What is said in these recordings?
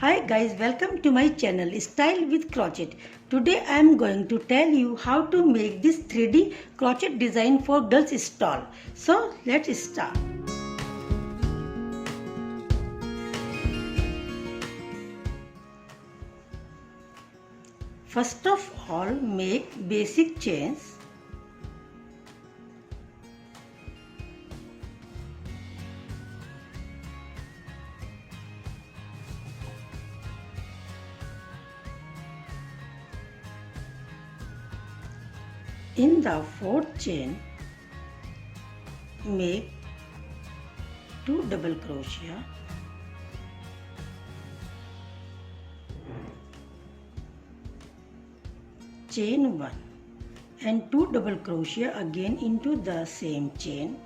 Hi guys, welcome to my channel Style with Crochet. Today I am going to tell you how to make this 3D crochet design for girls stall. So let's start. First of all, make basic chains. In the fourth chain, make 2 double crochet, chain 1 and 2 double crochet again into the same chain.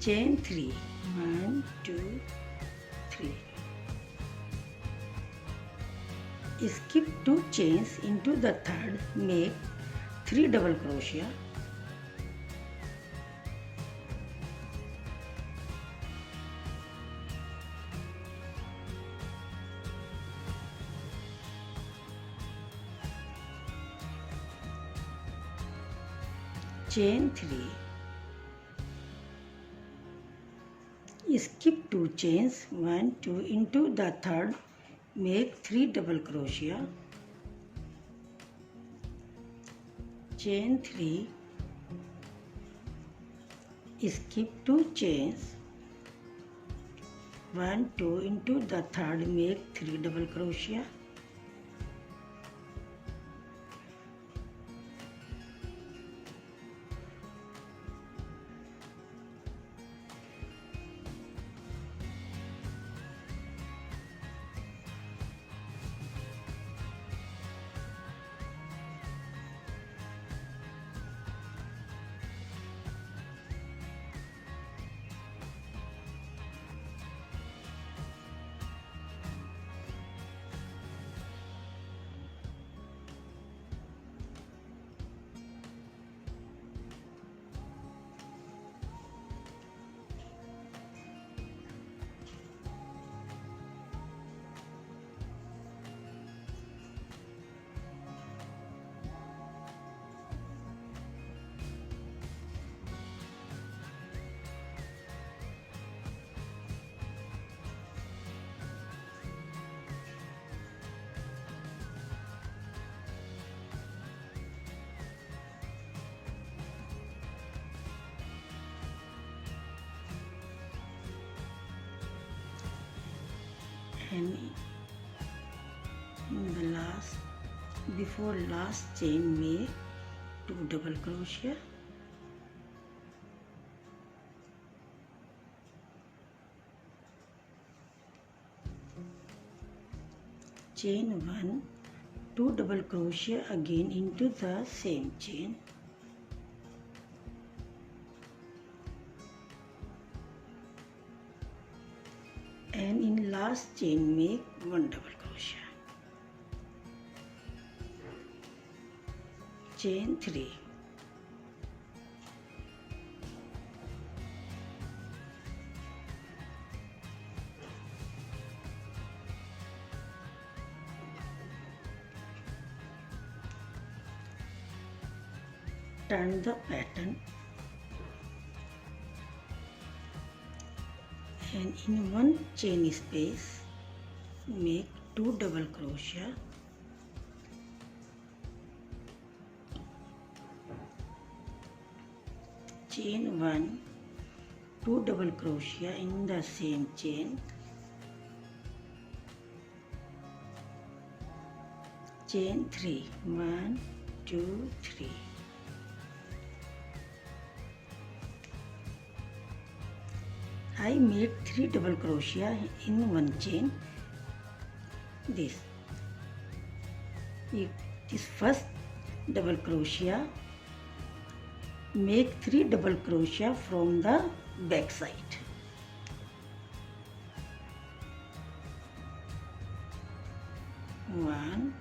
Chain 3, 1, 2, 3. Skip 2 chains into the third, make 3 double crochet. Chain 3. Skip 2 chains, 1, 2 into the third, make 3 double crochet. Chain 3. Skip 2 chains, 1, 2 into the third, make 3 double crochet. And in the before last chain, make 2 double crochet. Chain 1, 2 double crochet again into the same chain. And in last chain, make 1 double crochet. Chain 3. Turn the pattern and in one chain space, make 2 double crochet. Chain 1, 2 double crochet in the same chain. Chain 3, 1, 2, 3. I made 3 double crochet in one chain. This first double crochet, make 3 double crochet from the back side. One,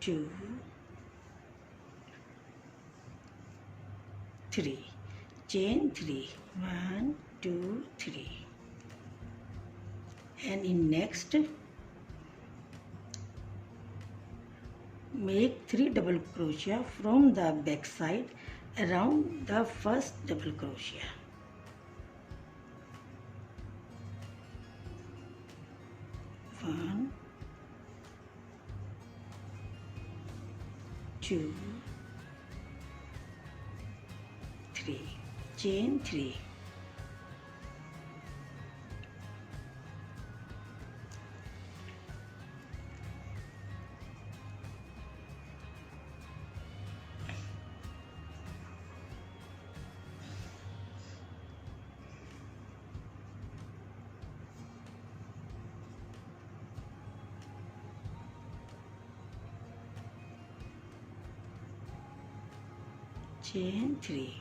2, 3, chain 3, 1, 2, 3, and in next make 3 double crochet from the back side around the first double crochet. 1, 2, 3, chain 3, chain 3,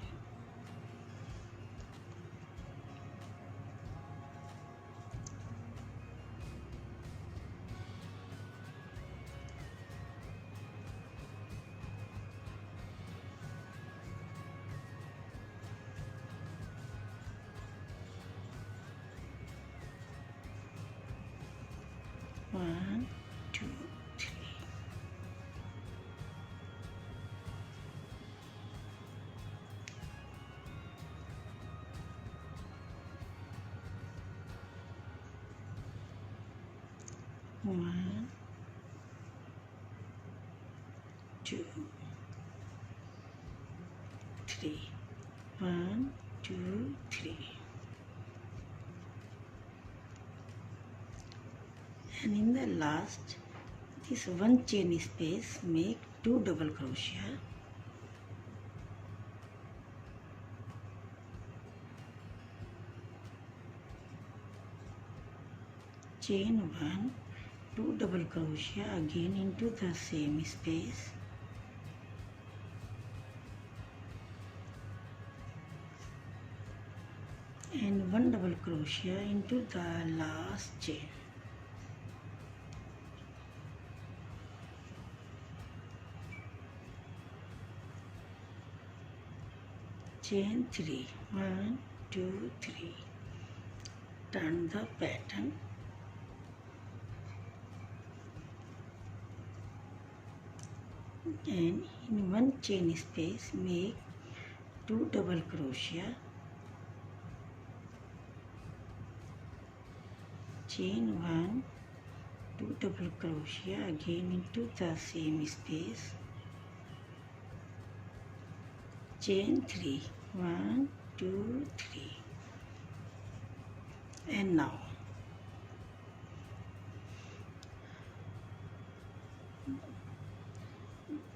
one, two, three. One, two, three. 1, 2, 3. And in the last, this one chain space, make 2 double crochet. Chain 1, 2 double crochet again into the same space. And 1 double crochet into the last chain. Chain 3, 1, 2, 3. Turn the pattern. And in one chain space, make 2 double crochet. Chain 1, 2 double crochet again into the same space. Chain 3, 1, 2, 3. And now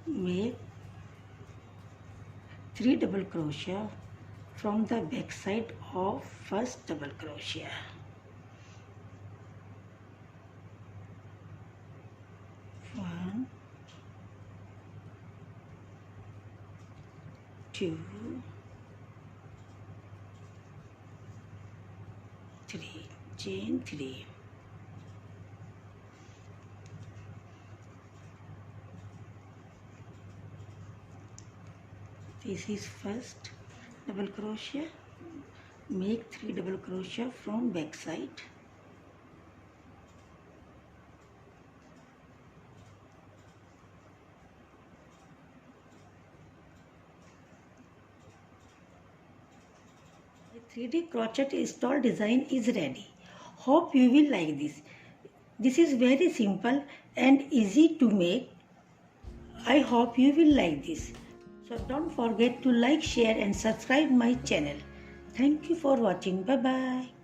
make 3 double crochet from the back side of first double crochet. 1, 2, 3, chain 3. This is first double crochet. Make 3 double crochet from back side. The 3D crochet stole design is ready. Hope you will like this. This is very simple and easy to make. I hope you will like this. So don't forget to like, share and subscribe my channel. Thank you for watching. Bye bye.